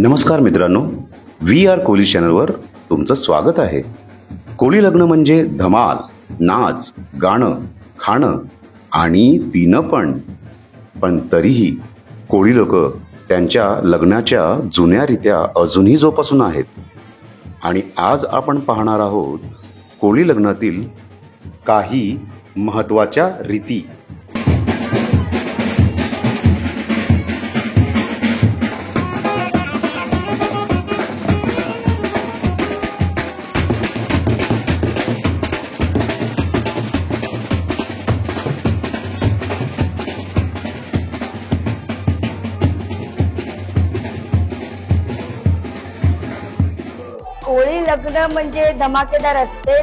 नमस्कार मित्रांनो, we R कोली चॅनलवर तुमचं स्वागत आहे. कोळी लग्न म्हणजे धमाल, नाच, गाणं, खाणं आणि पिणं पण तरीही कोळी लोक त्यांच्या लग्नाच्या जुन्या रीत्या अजूनही जोपासून आहेत. आणि आज आपण पाहणार आहोत कोळी लग्नातील काही महत्त्वाच्या रीती. कोळी लग्न म्हणजे धमाकेदार असते.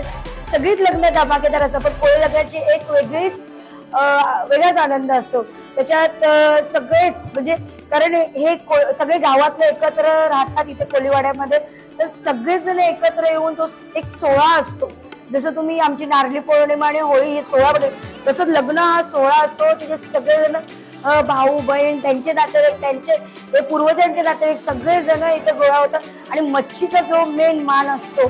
सगळीच लग्न धमाकेदार असतात, पण कोळी लग्नाची एक वेगळाच आनंद असतो. त्याच्यात सगळेच म्हणजे कारण हे सगळे गावातले एकत्र राहतात इथे कोळीवाड्यामध्ये, तर सगळेच जण एकत्र येऊन तो एक सोहळा असतो. जसं तुम्ही आमची नारळी पौर्णिमा आणि होळी हे सोहळा बघे, तसंच लग्न हा सोहळा असतो. तिथे सगळेजण भाऊ बहीण, त्यांचे नातेवाईक, त्यांचे पूर्वजांचे नातेवाईक सगळे जण इथे गोळा होतात. आणि मच्छीचा जो मेन मान असतो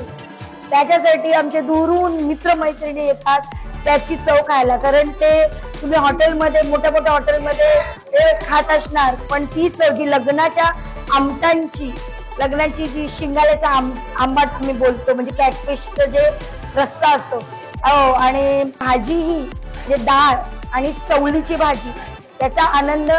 त्याच्यासाठी आमचे दुरून मित्रमैत्रिणी येतात त्याची चव खायला. कारण ते तुम्ही हॉटेलमध्ये, मोठ्या मोठ्या हॉटेलमध्ये ते खात असणार, पण ती चव जी लग्नाच्या आमटांची, लग्नाची जी शिंगाल्याचा आंबाट आम्ही बोलतो, म्हणजे कॅटफिशचं जे रस्सा असतो आणि भाजी ही जे डाळ आणि चवळीची भाजी, त्याचा आनंद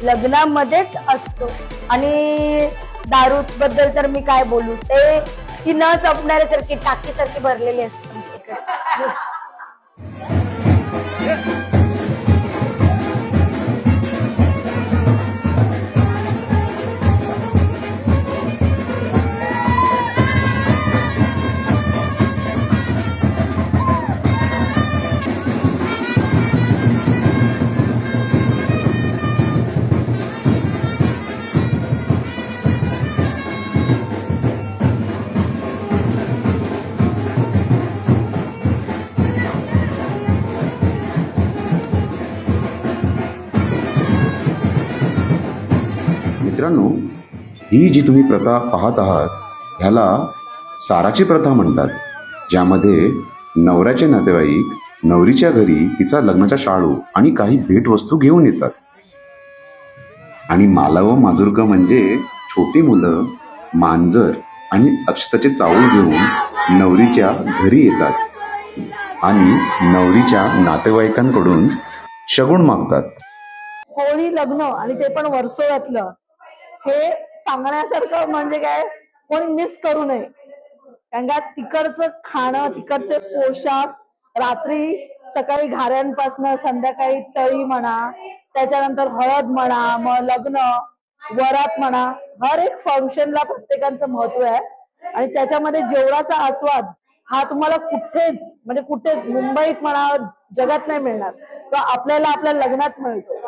लग्नामध्येच असतो. आणि दारू बद्दल तर मी काय बोलू, ते ती न संपणाऱ्यासारखी टाकीसारखी भरलेली असते आमच्याकडे. मित्रांनो, ही जी तुम्ही प्रथा पाहत आहात ह्याला साराची प्रथा म्हणतात, ज्यामध्ये नवऱ्याचे नातेवाईक नवरीच्या घरी तिचा लग्नाचा शाळू आणि काही भेटवस्तू घेऊन येतात. आणि माला व माजूरक म्हणजे छोटी मुलं मांजर आणि अक्षताचे चावल घेऊन नवरीच्या घरी येतात आणि नवरीच्या नातेवाईकांकडून शगुन मागतात. होळी लग्न आणि ते पण वर्सोळ्यातलं, हे सांगण्यासारखं म्हणजे काय, कोणी मिस करू नये. कारण का तिकडचं खाणं, तिकडचे पोशाख, रात्री सकाळी घाऱ्यांपासनं संध्याकाळी तळी म्हणा, त्याच्यानंतर हळद म्हणा, मग लग्न, वरात म्हणा, हर एक फंक्शनला प्रत्येकाचं महत्व आहे. आणि त्याच्यामध्ये जेवणाचा आस्वाद हा तुम्हाला कुठेच मुंबईत म्हणा, जगात नाही मिळणार, तो आपल्याला आपल्या लग्नात मिळतो.